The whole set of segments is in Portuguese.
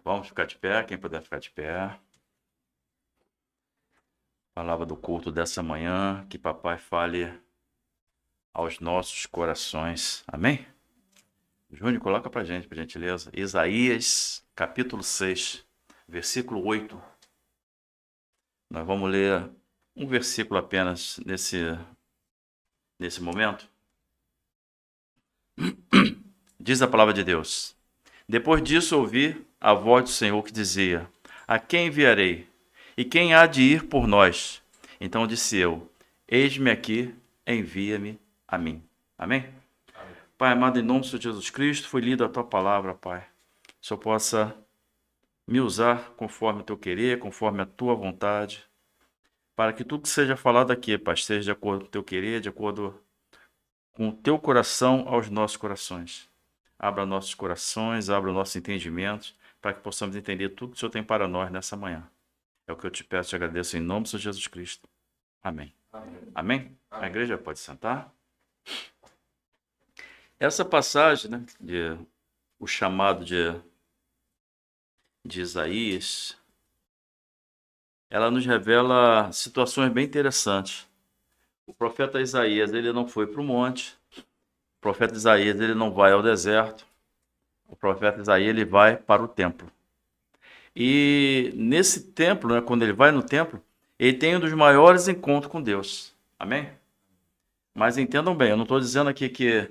Vamos ficar de pé, quem puder ficar de pé. Palavra do culto dessa manhã, que papai fale aos nossos corações. Amém? Júnior, coloca pra gente, por gentileza. Isaías, capítulo 6, versículo 8. Nós vamos ler um versículo apenas nesse momento. Diz a palavra de Deus. Depois disso ouvi a voz do Senhor que dizia: A quem enviarei? E quem há de ir por nós? Então disse eu: Eis-me aqui, envia-me a mim. Amém? Pai amado, em nome do Senhor Jesus Cristo, foi lida a tua palavra, Pai. Que o Senhor possa me usar conforme o teu querer, conforme a tua vontade, para que tudo que seja falado aqui, Pai, esteja de acordo com o teu querer, de acordo com o teu coração aos nossos corações. Abra nossos corações, abra nossos entendimentos, para que possamos entender tudo que o Senhor tem para nós nessa manhã. É o que eu te peço e agradeço em nome do Senhor Jesus Cristo. Amém. Amém? A igreja pode sentar. Essa passagem, né, o chamado de Isaías, ela nos revela situações bem interessantes. O profeta Isaías, ele não foi para o monte. O profeta Isaías, ele não vai ao deserto. O profeta Isaías, ele vai para o templo. E nesse templo, né, quando ele vai no templo, ele tem um dos maiores encontros com Deus. Amém? Mas entendam bem, eu não estou dizendo aqui que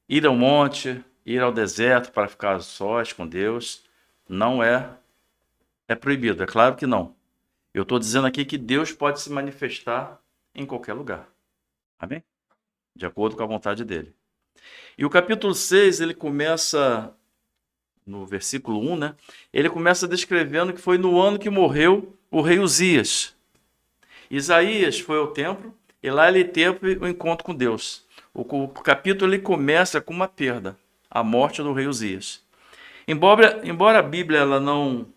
ir ao monte, ir ao deserto para ficar sós com Deus, não é proibido. É claro que não. Eu estou dizendo aqui que Deus pode se manifestar em qualquer lugar. Amém? De acordo com a vontade dele. E o capítulo 6, ele começa no versículo 1, né? Ele começa descrevendo que foi no ano que morreu o rei Uzias. Isaías foi ao templo e lá ele teve o encontro com Deus. O capítulo ele começa com uma perda, a morte do rei Uzias. Embora a Bíblia ela não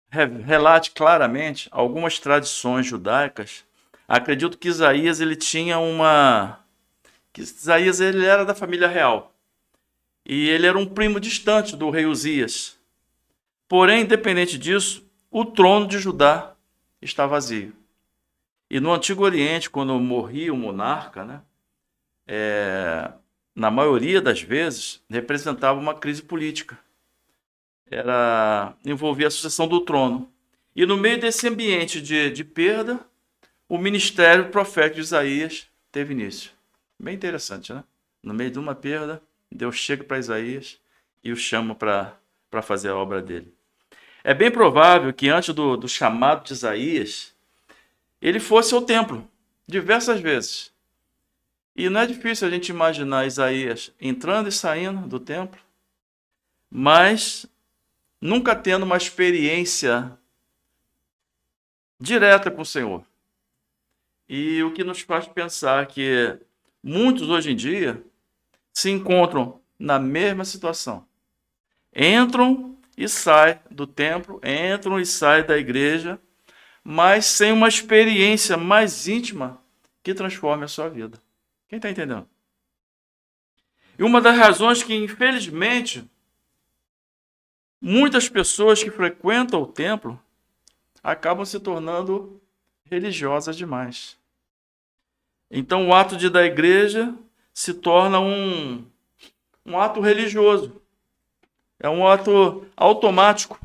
relate claramente algumas tradições judaicas, acredito que Isaías ele tinha que Isaías ele era da família real. E ele era um primo distante do rei Uzias. Porém, independente disso, o trono de Judá está vazio. E no Antigo Oriente, quando morria o monarca, né, na maioria das vezes, representava uma crise política. Envolvia a sucessão do trono. E no meio desse ambiente de perda, o ministério profético de Isaías teve início. Bem interessante, né? No meio de uma perda, Deus chega para Isaías e o chama para fazer a obra dele. É bem provável que antes do chamado de Isaías, ele fosse ao templo diversas vezes. E não é difícil a gente imaginar Isaías entrando e saindo do templo, mas nunca tendo uma experiência direta com o Senhor. E o que nos faz pensar que muitos hoje em dia se encontram na mesma situação. Entram e saem do templo, entram e saem da igreja, mas sem uma experiência mais íntima que transforme a sua vida. Quem está entendendo? E uma das razões que, infelizmente, muitas pessoas que frequentam o templo acabam se tornando religiosas demais. Então, o ato de ir da igreja se torna um ato religioso. É um ato automático.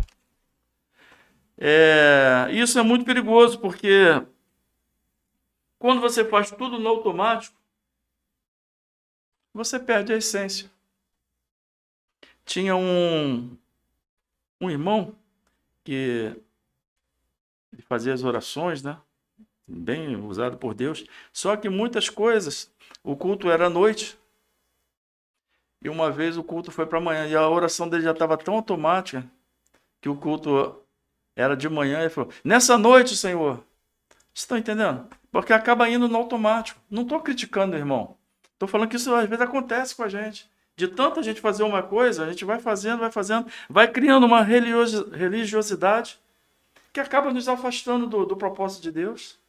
Isso é muito perigoso, porque quando você faz tudo no automático, você perde a essência. Tinha um irmão que fazia as orações, né? Bem usado por Deus. Só que muitas coisas, o culto era à noite. E uma vez o culto foi para amanhã. E a oração dele já estava tão automática que o culto era de manhã. E ele falou: Nessa noite, Senhor. Vocês estão entendendo? Porque acaba indo no automático. Não estou criticando, irmão. Estou falando que isso às vezes acontece com a gente. De tanta gente fazer uma coisa, a gente vai fazendo, vai criando uma religiosidade que acaba nos afastando do propósito de Deus.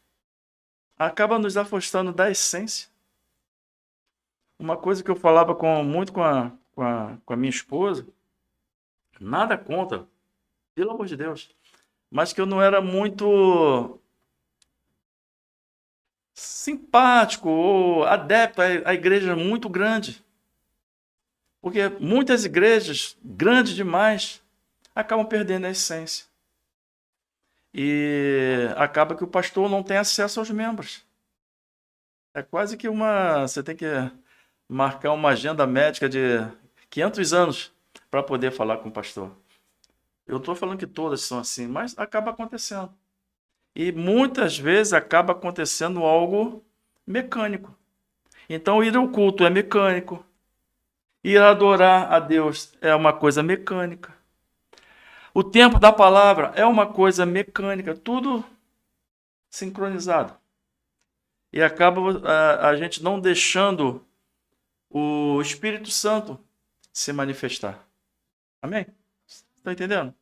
Acaba nos afastando da essência. Uma coisa que eu falava muito com a minha esposa Nada contra, pelo amor de Deus. Mas que eu não era muito simpático ou adepto à igreja muito grande. Porque muitas igrejas, grandes demais, acabam perdendo a essência. E acaba que o pastor não tem acesso aos membros. É quase que você tem que marcar uma agenda médica de 500 anos para poder falar com o pastor. Eu estou falando que todas são assim, mas acaba acontecendo. E muitas vezes acaba acontecendo algo mecânico. Então, ir ao culto é mecânico. Ir adorar a Deus é uma coisa mecânica. O tempo da palavra é uma coisa mecânica, tudo sincronizado. E acaba a gente não deixando o Espírito Santo se manifestar. Amém? Está entendendo?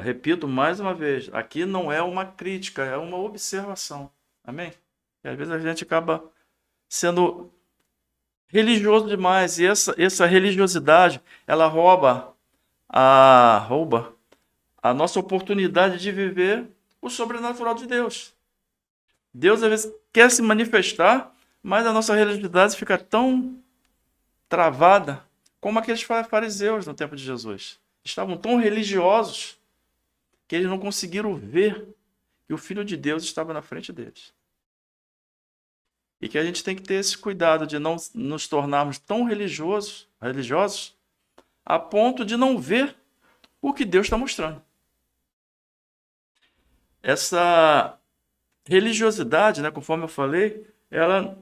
Repito mais uma vez, aqui não é uma crítica, é uma observação. Amém? E às vezes a gente acaba sendo religioso demais, e essa religiosidade, ela rouba a nossa oportunidade de viver o sobrenatural de Deus. Deus às vezes quer se manifestar, mas a nossa religiosidade fica tão travada como aqueles fariseus no tempo de Jesus. Estavam tão religiosos que eles não conseguiram ver que o Filho de Deus estava na frente deles. E que a gente tem que ter esse cuidado de não nos tornarmos tão religiosos a ponto de não ver o que Deus está mostrando. Essa religiosidade, né, conforme eu falei, ela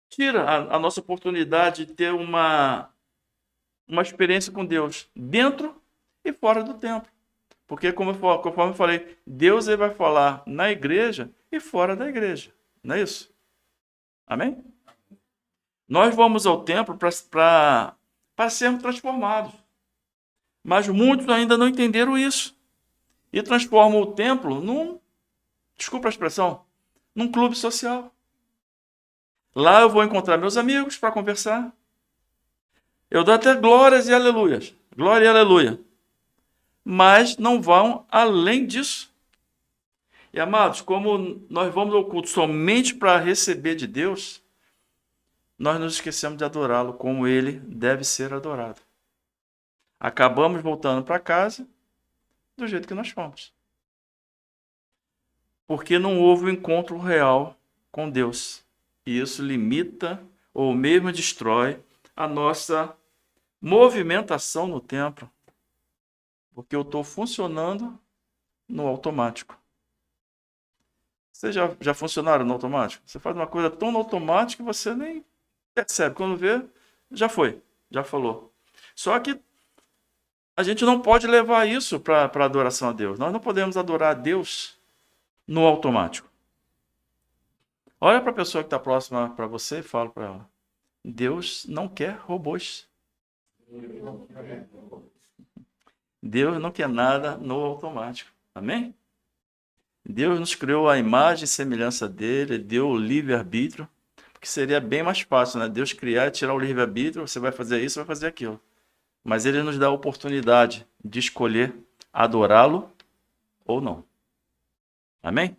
tira a nossa oportunidade de ter uma experiência com Deus dentro e fora do templo. Porque, conforme eu falei, Deus ele vai falar na igreja e fora da igreja. Não é isso? Amém? Nós vamos ao templo para sermos transformados. Mas muitos ainda não entenderam isso. E transformam o templo desculpa a expressão, num clube social. Lá eu vou encontrar meus amigos para conversar. Eu dou até glórias e aleluias. Glória e aleluia. Mas não vão além disso. E amados, como nós vamos ao culto somente para receber de Deus, nós nos esquecemos de adorá-lo como ele deve ser adorado. Acabamos voltando para casa do jeito que nós fomos. Porque não houve um encontro real com Deus. E isso limita ou mesmo destrói a nossa movimentação no templo. Porque eu estou funcionando no automático. Vocês já funcionaram no automático? Você faz uma coisa tão no automático que você nem percebe. Quando vê, já foi, já falou. Só que a gente não pode levar isso para a adoração a Deus. Nós não podemos adorar a Deus no automático. Olha para a pessoa que está próxima para você e fala para ela: Deus não quer robôs. Deus não quer nada no automático. Amém? Deus nos criou a imagem e semelhança dele, deu o livre-arbítrio, porque seria bem mais fácil, né? Deus criar e tirar o livre-arbítrio, você vai fazer isso, vai fazer aquilo. Mas ele nos dá a oportunidade de escolher adorá-lo ou não. Amém?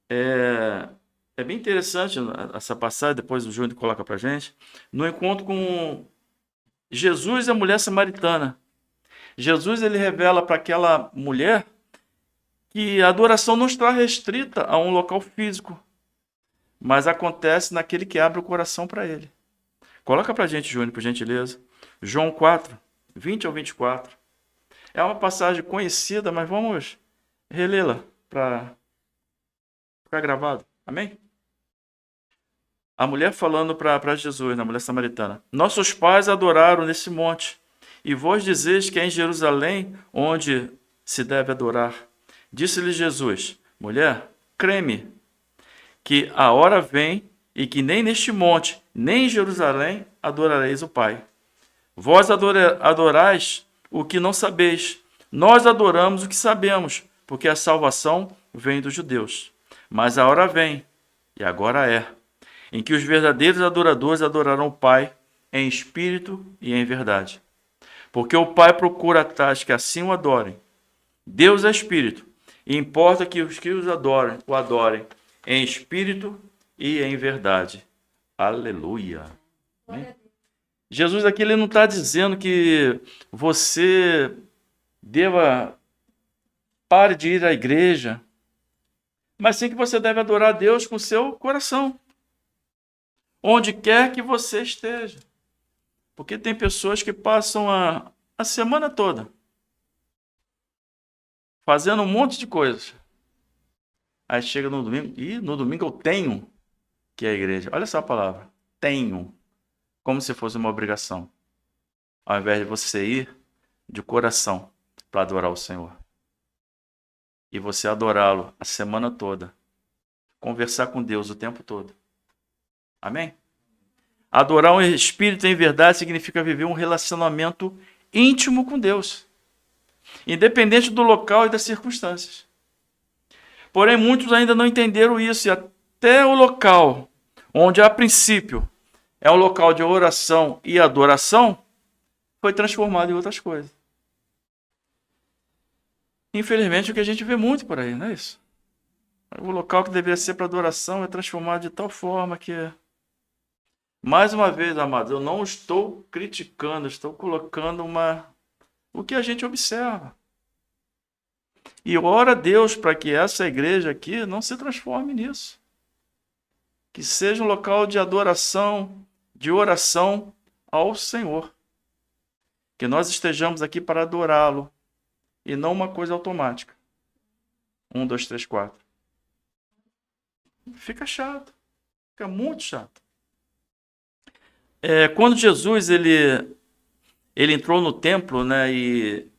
É bem interessante essa passagem, depois o Júnior coloca para a gente, no encontro com Jesus e a mulher samaritana. Jesus ele revela para aquela mulher que a adoração não está restrita a um local físico, mas acontece naquele que abre o coração para ele. Coloca para a gente, Júnior, por gentileza. João 4, 20 ao 24. É uma passagem conhecida, mas vamos relê-la para ficar gravado. Amém? A mulher falando para Jesus, a mulher samaritana: nossos pais adoraram nesse monte, e vós dizeis que é em Jerusalém onde se deve adorar. Disse-lhe Jesus: mulher, crê-me, que a hora vem e que nem neste monte, nem em Jerusalém adorareis o Pai. Vós adorais o que não sabeis. Nós adoramos o que sabemos, porque a salvação vem dos judeus. Mas a hora vem, e agora é, em que os verdadeiros adoradores adorarão o Pai em espírito e em verdade. Porque o Pai procura tais que assim o adorem. Deus é espírito, e importa que os que o adorem em espírito e em verdade. Aleluia. Amém? Jesus aqui ele não está dizendo que você pare de ir à igreja, mas sim que você deve adorar a Deus com o seu coração, onde quer que você esteja. Porque tem pessoas que passam a semana toda fazendo um monte de coisas. Aí chega no domingo, e no domingo eu tenho que ir à igreja. Olha só a palavra, tenho, como se fosse uma obrigação. Ao invés de você ir de coração para adorar o Senhor. E você adorá-lo a semana toda. Conversar com Deus o tempo todo. Amém? Adorar um espírito em verdade significa viver um relacionamento íntimo com Deus. Independente do local e das circunstâncias. Porém, muitos ainda não entenderam isso. E até o local, onde a princípio é um local de oração e adoração, foi transformado em outras coisas. Infelizmente, o que a gente vê muito por aí, não é isso? O local que deveria ser para adoração é transformado de tal forma que... Mais uma vez, amados, eu não estou criticando, estou colocando o que a gente observa. E ora a Deus para que essa igreja aqui não se transforme nisso. Que seja um local de adoração, de oração ao Senhor. Que nós estejamos aqui para adorá-lo e não uma coisa automática. 1, 2, 3, 4. Fica chato. Fica muito chato. Quando Jesus ele entrou no templo, né, e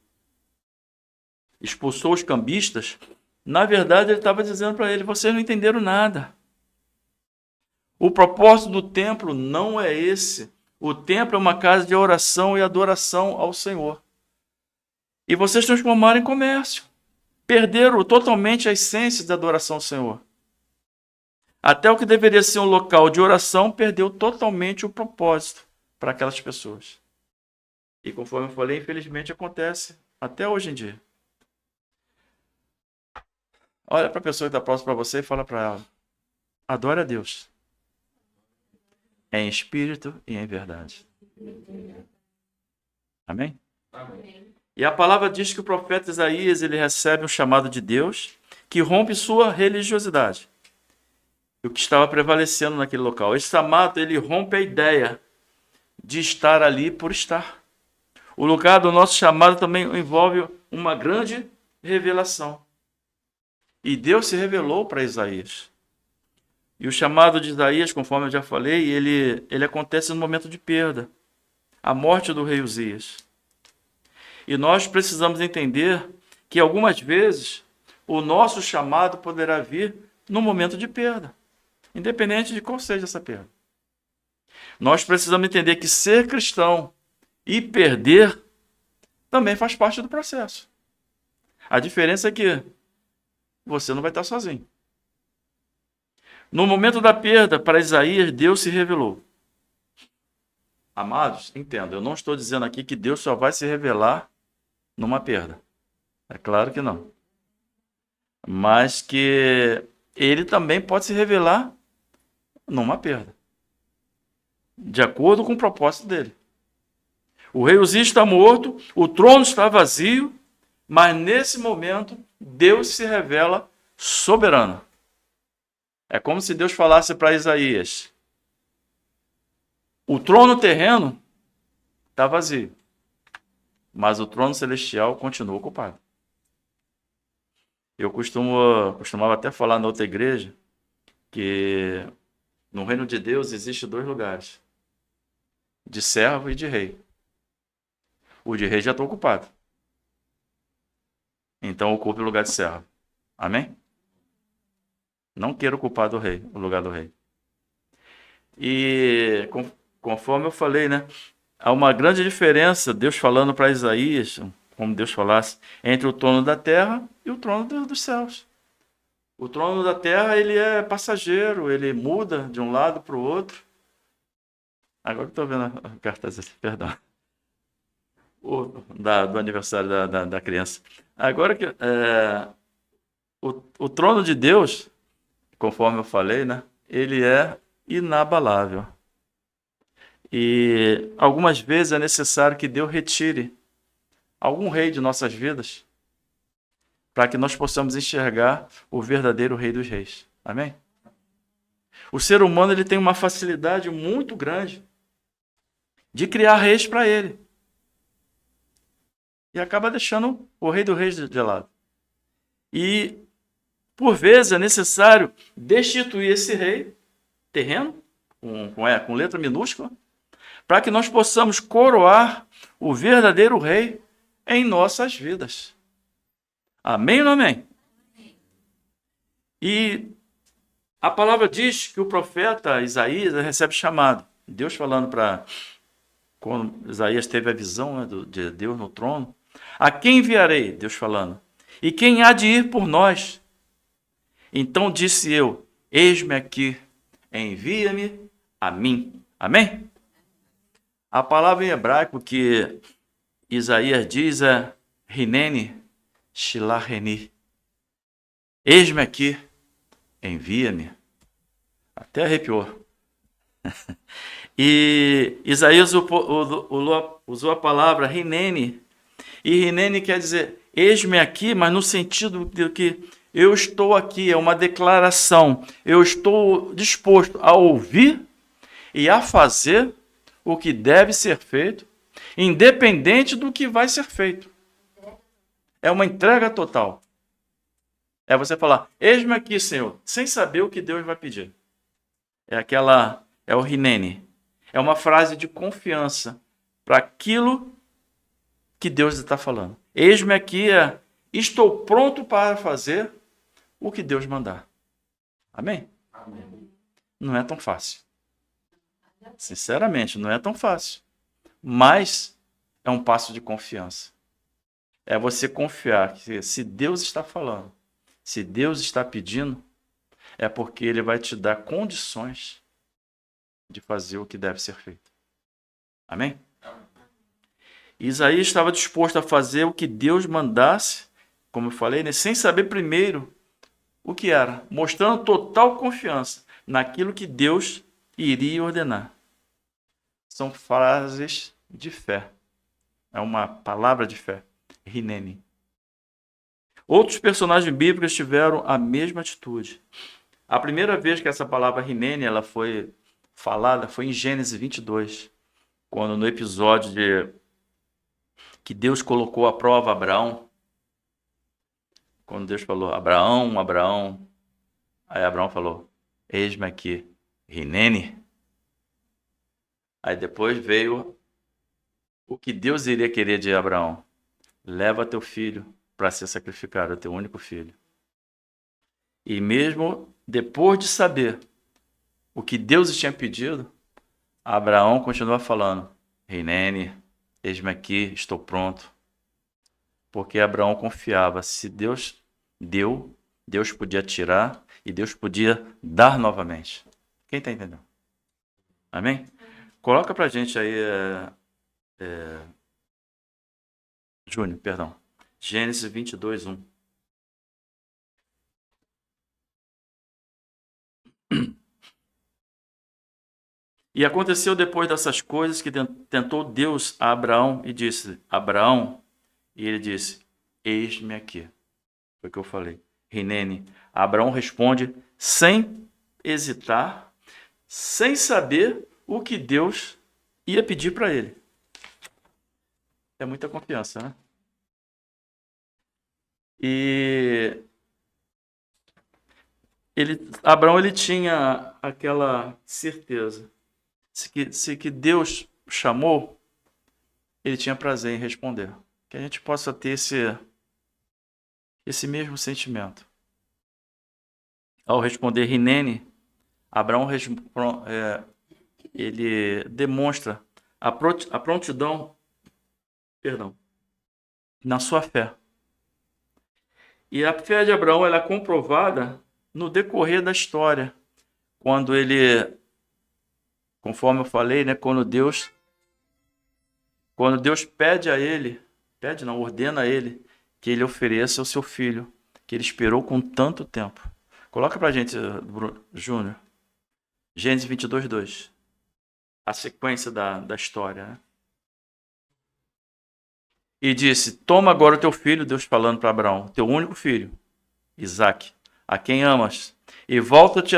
expulsou os cambistas, na verdade ele estava dizendo para eles: vocês não entenderam nada. O propósito do templo não é esse. O templo é uma casa de oração e adoração ao Senhor. E vocês transformaram em comércio. Perderam totalmente a essência da adoração ao Senhor. Até o que deveria ser um local de oração perdeu totalmente o propósito para aquelas pessoas. E conforme eu falei, infelizmente acontece até hoje em dia. Olha para a pessoa que está próxima para você e fala para ela: adore a Deus em espírito e em verdade. Amém? Amém. E a palavra diz que o profeta Isaías ele recebe um chamado de Deus que rompe sua religiosidade. O que estava prevalecendo naquele local. Esse chamado ele rompe a ideia de estar ali por estar. O lugar do nosso chamado também envolve uma grande revelação. E Deus se revelou para Isaías. E o chamado de Isaías, conforme eu já falei, ele acontece no momento de perda. A morte do rei Uzias. E nós precisamos entender que algumas vezes o nosso chamado poderá vir no momento de perda. Independente de qual seja essa perda. Nós precisamos entender que ser cristão e perder também faz parte do processo. A diferença é que você não vai estar sozinho. No momento da perda, para Isaías, Deus se revelou. Amados, entenda, eu não estou dizendo aqui que Deus só vai se revelar numa perda. É claro que não. Mas que ele também pode se revelar numa perda. De acordo com o propósito dele. O rei Uzias está morto, o trono está vazio, mas nesse momento Deus se revela soberano. É como se Deus falasse para Isaías: o trono terreno está vazio, mas o trono celestial continua ocupado. Eu costumava até falar na outra igreja que no reino de Deus existe 2 lugares: de servo e de rei. O de rei já está ocupado. Então ocupe o lugar de servo. Amém? Não quero ocupar o lugar do rei. E conforme eu falei, né? Há uma grande diferença, Deus falando para Isaías, como Deus falasse, entre o trono da terra e o trono dos céus. O trono da terra ele é passageiro, ele muda de um lado para o outro. Agora que estou vendo a cartaz aqui, perdão. Do aniversário da criança. Agora que o trono de Deus, conforme eu falei, né? Ele é inabalável. E algumas vezes é necessário que Deus retire algum rei de nossas vidas para que nós possamos enxergar o verdadeiro Rei dos Reis. Amém? O ser humano ele tem uma facilidade muito grande de criar reis para ele. E acaba deixando o Rei dos Reis de lado. E, por vezes, é necessário destituir esse rei terreno, com letra minúscula, para que nós possamos coroar o verdadeiro rei em nossas vidas. Amém ou não amém? E a palavra diz que o profeta Isaías recebe chamado. Deus falando para... Quando Isaías teve a visão, né, de Deus no trono. A quem enviarei? Deus falando. E quem há de ir por nós? Então disse eu, eis-me aqui, envia-me a mim. Amém? A palavra em hebraico que Isaías diz é Hineni Shilacheni. Eis-me aqui, envia-me. Até arrepiou. E Isaías usou a palavra Hineni. E Hineni quer dizer, eis-me aqui, mas no sentido de que eu estou aqui, é uma declaração. Eu estou disposto a ouvir e a fazer o que deve ser feito, independente do que vai ser feito. É uma entrega total. É você falar, eis-me aqui, Senhor, sem saber o que Deus vai pedir. É o Hineni. É uma frase de confiança para aquilo que Deus está falando. Eis-me aqui, estou pronto para fazer o que Deus mandar. Amém? Amém. Não é tão fácil. Sinceramente, não é tão fácil. Mas é um passo de confiança. É você confiar que se Deus está falando, se Deus está pedindo, é porque Ele vai te dar condições de fazer o que deve ser feito. Amém? Isaías estava disposto a fazer o que Deus mandasse, como eu falei, né, sem saber primeiro o que era, mostrando total confiança naquilo que Deus iria ordenar. São frases de fé. É uma palavra de fé. Hineni. Outros personagens bíblicos tiveram a mesma atitude. A primeira vez que essa palavra Hineni ela foi falada foi em Gênesis 22, quando no episódio que Deus colocou à prova Abraão, quando Deus falou, Abraão, Abraão, aí Abraão falou, eis-me aqui, Hineni. Aí depois veio o que Deus iria querer de Abraão. Leva teu filho para ser sacrificado, teu único filho. E mesmo depois de saber o que Deus tinha pedido, Abraão continua falando, Hineni, eis-me aqui, estou pronto. Porque Abraão confiava, se Deus deu, Deus podia tirar e Deus podia dar novamente. Quem está entendendo? Amém? Coloca para a gente aí, Júnior, perdão. Gênesis 22, 1. E aconteceu depois dessas coisas que tentou Deus a Abraão e disse, Abraão, e ele disse, eis-me aqui. Foi o que eu falei. Hineni. Abraão responde sem hesitar, sem saber o que Deus ia pedir para ele. É muita confiança, né? E Abraão ele tinha aquela certeza. Se que Deus chamou, ele tinha prazer em responder. Que a gente possa ter esse mesmo sentimento. Ao responder Hineni, Abraão ele demonstra a prontidão, na sua fé. E a fé de Abraão ela é comprovada no decorrer da história, quando ele conforme eu falei, né, quando Deus pede a ele, ordena a ele que ele ofereça o seu filho, que ele esperou com tanto tempo. Coloca pra gente, Júnior, Gênesis 22, 2. A sequência da história, né? E disse: toma agora o teu filho, Deus falando para Abraão, teu único filho, Isaque, a quem amas, e volta-te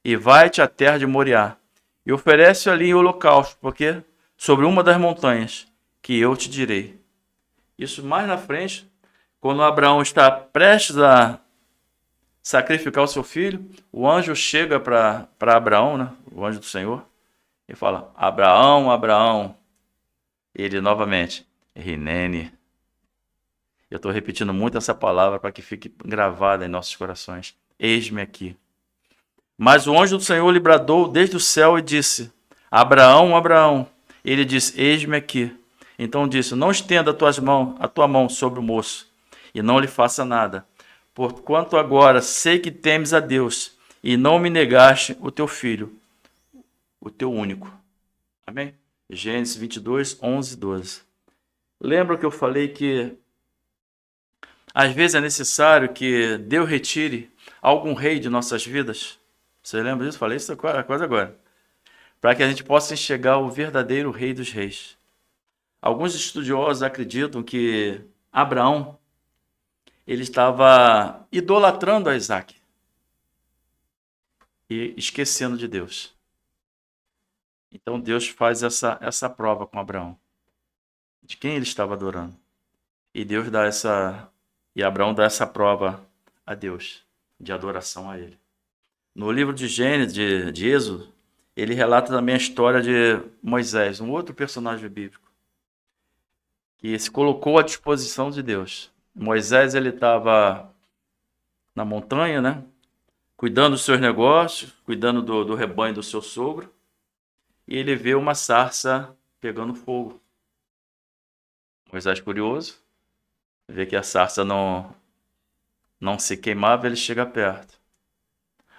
e vai-te à terra de Moriá, e oferece ali em holocausto, porque sobre uma das montanhas que eu te direi. Isso mais na frente, quando Abraão está prestes a sacrificar o seu filho, o anjo chega para Abraão, né? O anjo do Senhor, e fala: Abraão, Abraão. Ele novamente, Rinene. Eu estou repetindo muito essa palavra para que fique gravada em nossos corações. Eis-me aqui. Mas o anjo do Senhor lhe bradou desde o céu e disse: Abraão, Abraão. Ele disse: eis-me aqui. Então disse: não estenda a tua mão sobre o moço e não lhe faça nada, porquanto agora sei que temes a Deus e não me negaste o teu filho, o teu único. Amém? Gênesis 22, 11 e 12. Lembra que eu falei que às vezes é necessário que Deus retire algum rei de nossas vidas? Você lembra disso? Falei isso quase agora. Para que a gente possa enxergar o verdadeiro rei dos reis. Alguns estudiosos acreditam que Abraão ele estava idolatrando a Isaac e esquecendo de Deus. Então Deus faz essa prova com Abraão, de quem ele estava adorando. E Abraão dá essa prova a Deus, de adoração a ele. No livro de Gênesis, de Êxodo, ele relata também a história de Moisés, um outro personagem bíblico, que se colocou à disposição de Deus. Moisés, ele estava na montanha, né? Cuidando dos seus negócios, cuidando do rebanho do seu sogro, e ele vê uma sarça pegando fogo. Moisés, curioso, vê que a sarça não se queimava, ele chega perto.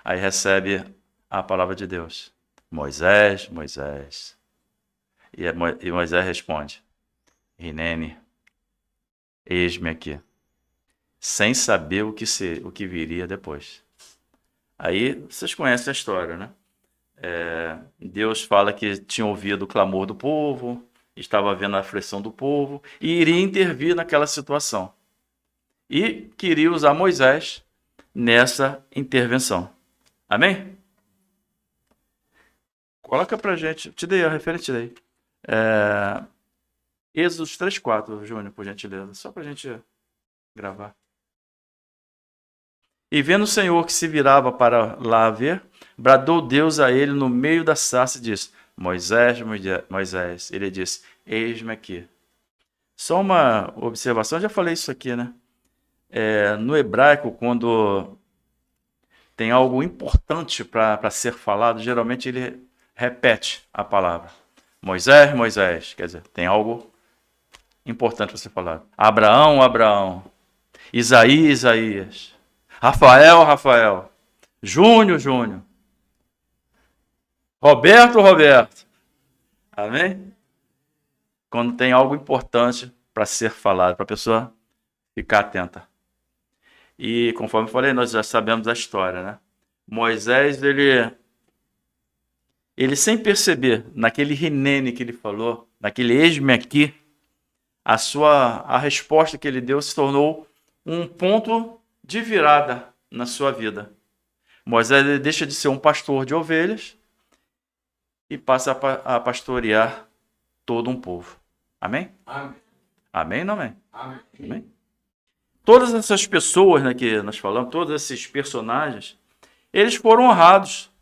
Aí recebe a palavra de Deus. Moisés, Moisés. E Moisés responde: Rinene, eis-me aqui. Sem saber o que viria depois. Aí vocês conhecem a história, né? Deus fala que tinha ouvido o clamor do povo, estava vendo a aflição do povo e iria intervir naquela situação. E queria usar Moisés nessa intervenção. Amém? Coloca pra gente, te dei a referência daí. Êxodo 3:4, Júnior, por gentileza, só pra gente gravar. E vendo o Senhor que se virava para lá ver, bradou Deus a ele no meio da sarça e disse: Moisés, Moisés. Ele disse: eis-me aqui. Só uma observação, já falei isso aqui, né? No hebraico, quando tem algo importante para ser falado, geralmente ele repete a palavra. Moisés, Moisés. Quer dizer, tem algo importante para ser falado. Abraão, Abraão. Isaías, Isaías. Rafael, Rafael. Júnior, Júnior. Roberto, Roberto. Amém? Quando tem algo importante para ser falado, para a pessoa ficar atenta. E conforme eu falei, nós já sabemos a história, né? Moisés, ele sem perceber, naquele rinene que ele falou, naquele eis-me aqui, a resposta que ele deu se tornou um ponto de virada na sua vida. Moisés ele deixa de ser um pastor de ovelhas e passa a pastorear todo um povo. Amém? Amém. Amém ou não amém? Amém. Amém? Todas essas pessoas, né, que nós falamos, todos esses personagens, eles foram honrados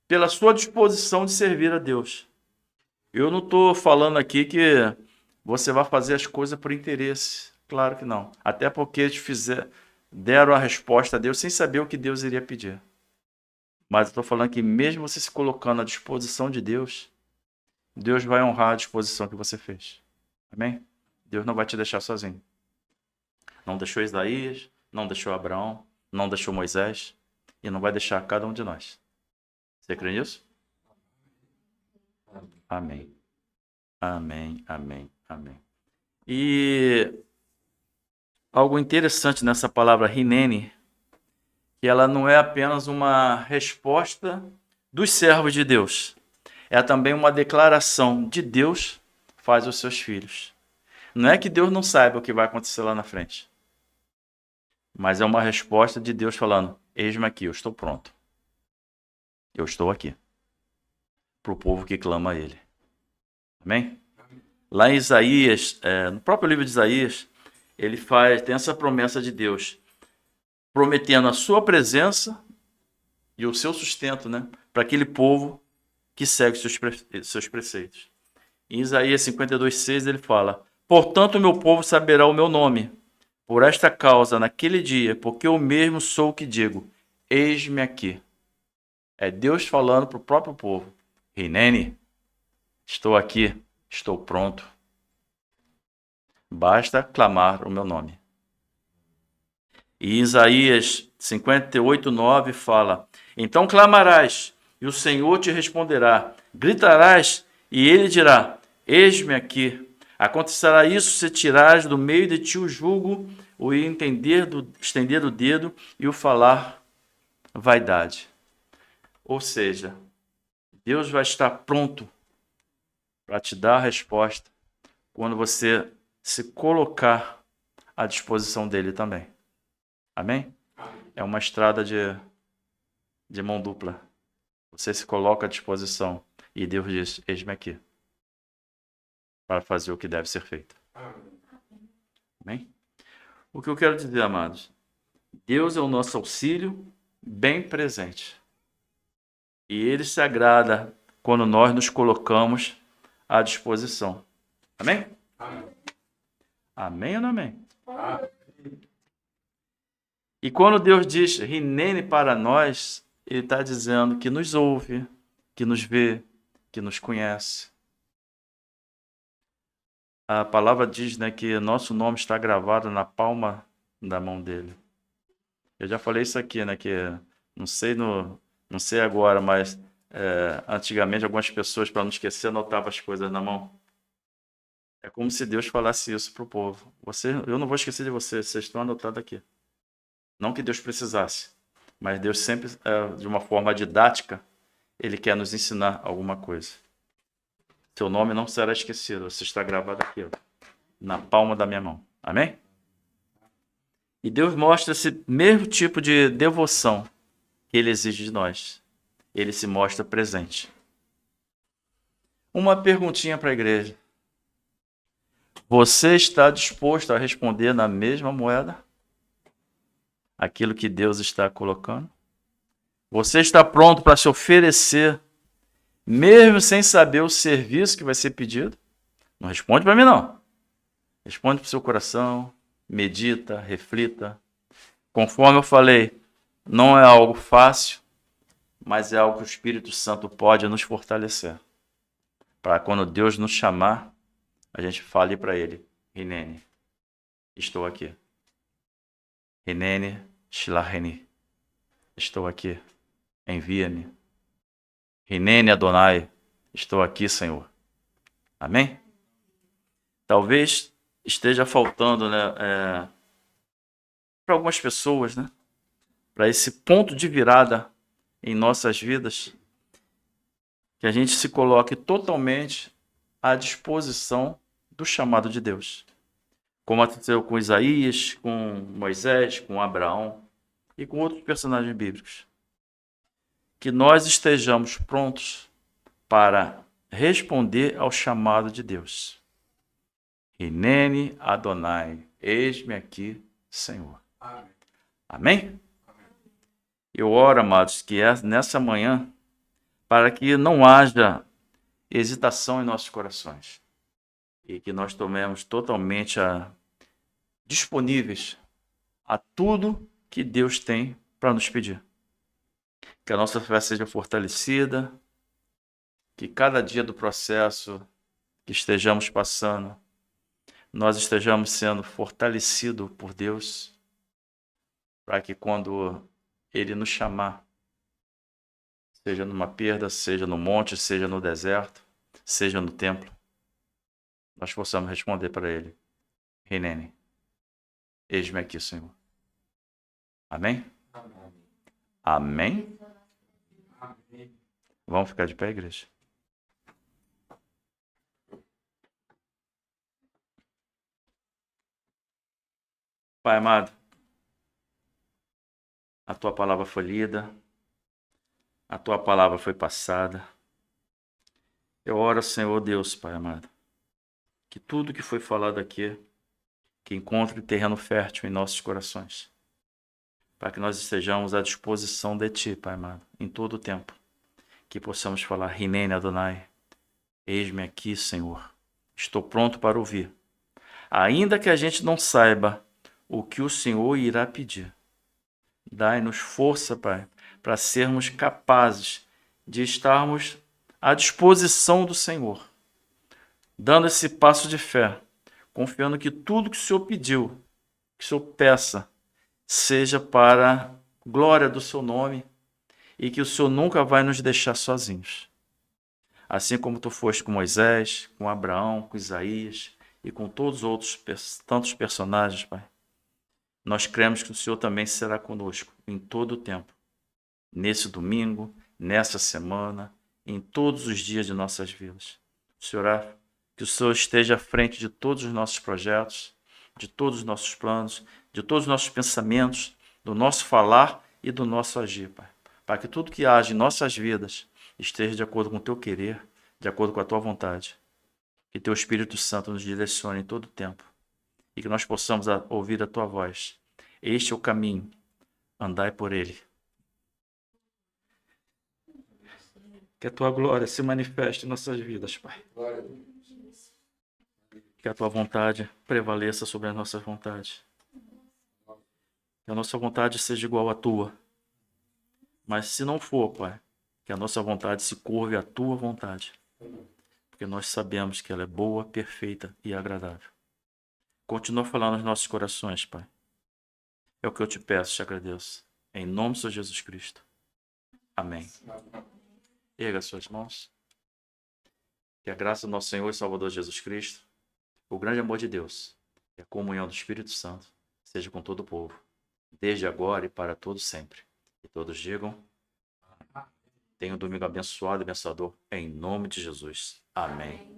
pela sua disposição de servir a Deus. Eu não estou falando aqui que você vai fazer as coisas por interesse. Claro que não. Até porque eles deram a resposta a Deus sem saber o que Deus iria pedir. Mas eu estou falando que mesmo você se colocando à disposição de Deus, Deus vai honrar a disposição que você fez. Amém? Deus não vai te deixar sozinho. Não deixou Isaías, não deixou Abraão, não deixou Moisés e não vai deixar cada um de nós. Você crê nisso? Amém. Amém, amém, amém. E algo interessante nessa palavra Hineni, que ela não é apenas uma resposta dos servos de Deus, é também uma declaração de Deus faz aos seus filhos. Não é que Deus não saiba o que vai acontecer lá na frente, mas é uma resposta de Deus falando: eis-me aqui, eu estou pronto. Eu estou aqui. Para o povo que clama a Ele. Amém? Lá em Isaías, no próprio livro de Isaías, tem essa promessa de Deus, prometendo a sua presença e o seu sustento, né, para aquele povo que segue seus preceitos. Em Isaías 52:6 ele fala: portanto, o meu povo saberá o meu nome, por esta causa, naquele dia, porque eu mesmo sou o que digo: eis-me aqui. É Deus falando para o próprio povo: Hineni, estou aqui, estou pronto. Basta clamar o meu nome. E Isaías 58:9 fala: então clamarás, e o Senhor te responderá. Gritarás, e ele dirá: eis-me aqui. Acontecerá isso se tirares do meio de ti o jugo, o estender do dedo e o falar vaidade. Ou seja, Deus vai estar pronto para te dar a resposta quando você se colocar à disposição dele também. Amém? É uma estrada de mão dupla. Você se coloca à disposição e Deus diz: eis-me aqui, para fazer o que deve ser feito. Amém? O que eu quero dizer, amados, Deus é o nosso auxílio bem presente. E Ele se agrada quando nós nos colocamos à disposição. Amém? Amém ou não amém? E quando Deus diz Hineni para nós, Ele está dizendo que nos ouve, que nos vê, que nos conhece. A palavra diz, né, que nosso nome está gravado na palma da mão dele. Eu já falei isso aqui, né, que não sei agora, mas antigamente algumas pessoas, para não esquecer, anotavam as coisas na mão. É como se Deus falasse isso para o povo. Eu não vou esquecer de vocês estão anotados aqui. Não que Deus precisasse, mas Deus sempre, de uma forma didática, Ele quer nos ensinar alguma coisa. Seu nome não será esquecido, você está gravado aqui, ó, na palma da minha mão. Amém? E Deus mostra esse mesmo tipo de devoção que Ele exige de nós. Ele se mostra presente. Uma perguntinha para a igreja. Você está disposto a responder na mesma moeda aquilo que Deus está colocando? Você está pronto para se oferecer, mesmo sem saber o serviço que vai ser pedido? Não responde para mim, não. Responde para o seu coração, medita, reflita. Conforme eu falei, não é algo fácil, mas é algo que o Espírito Santo pode nos fortalecer. Para quando Deus nos chamar, a gente fale para Ele: Hineni, estou aqui. Hineni, Shilaheni, estou aqui. Envia-me. Hineni Adonai, estou aqui, Senhor. Amém? Talvez esteja faltando, né, para algumas pessoas, né, para esse ponto de virada em nossas vidas, que a gente se coloque totalmente à disposição do chamado de Deus. Como aconteceu com Isaías, com Moisés, com Abraão e com outros personagens bíblicos. Que nós estejamos prontos para responder ao chamado de Deus. Hineni Adonai, eis-me aqui, Senhor. Amém? Amém? Eu oro, amados, que nessa manhã, para que não haja hesitação em nossos corações e que nós tomemos totalmente disponíveis a tudo que Deus tem para nos pedir. Que a nossa fé seja fortalecida, que cada dia do processo que estejamos passando, nós estejamos sendo fortalecidos por Deus, para que quando Ele nos chamar, seja numa perda, seja no monte, seja no deserto, seja no templo, nós possamos responder para Ele: Hinene, eis-me aqui, Senhor. Amém? Amém? Vamos ficar de pé, igreja? Pai amado, a Tua palavra foi lida, a Tua palavra foi passada. Eu oro, Senhor Deus, Pai amado, que tudo que foi falado aqui, que encontre terreno fértil em nossos corações, para que nós estejamos à disposição de Ti, Pai amado, em todo o tempo, que possamos falar: Hinene Adonai, eis-me aqui, Senhor, estou pronto para ouvir. Ainda que a gente não saiba o que o Senhor irá pedir, dai-nos força, Pai, para sermos capazes de estarmos à disposição do Senhor, dando esse passo de fé, confiando que tudo que o Senhor pediu, que o Senhor peça, seja para a glória do seu nome e que o Senhor nunca vai nos deixar sozinhos. Assim como tu foste com Moisés, com Abraão, com Isaías e com todos os outros tantos personagens, Pai. Nós cremos que o Senhor também será conosco em todo o tempo, nesse domingo, nessa semana, em todos os dias de nossas vidas. Senhor, que o Senhor esteja à frente de todos os nossos projetos, de todos os nossos planos, de todos os nossos pensamentos, do nosso falar e do nosso agir, Pai. Para que tudo que age em nossas vidas esteja de acordo com o Teu querer, de acordo com a Tua vontade. Que Teu Espírito Santo nos direcione em todo o tempo e que nós possamos ouvir a Tua voz. Este é o caminho, andai por ele. Que a Tua glória se manifeste em nossas vidas, Pai. Que a Tua vontade prevaleça sobre as nossas vontades. Que a nossa vontade seja igual à Tua. Mas se não for, Pai, que a nossa vontade se curve à Tua vontade. Porque nós sabemos que ela é boa, perfeita e agradável. Continua falando nos nossos corações, Pai. É o que eu te peço, te agradeço. Em nome de Jesus Cristo. Amém. Erga suas mãos. Que a graça do nosso Senhor e Salvador Jesus Cristo, o grande amor de Deus e a comunhão do Espírito Santo seja com todo o povo, desde agora e para todo sempre. E todos digam: tenha um domingo abençoado e abençoador, em nome de Jesus. Amém.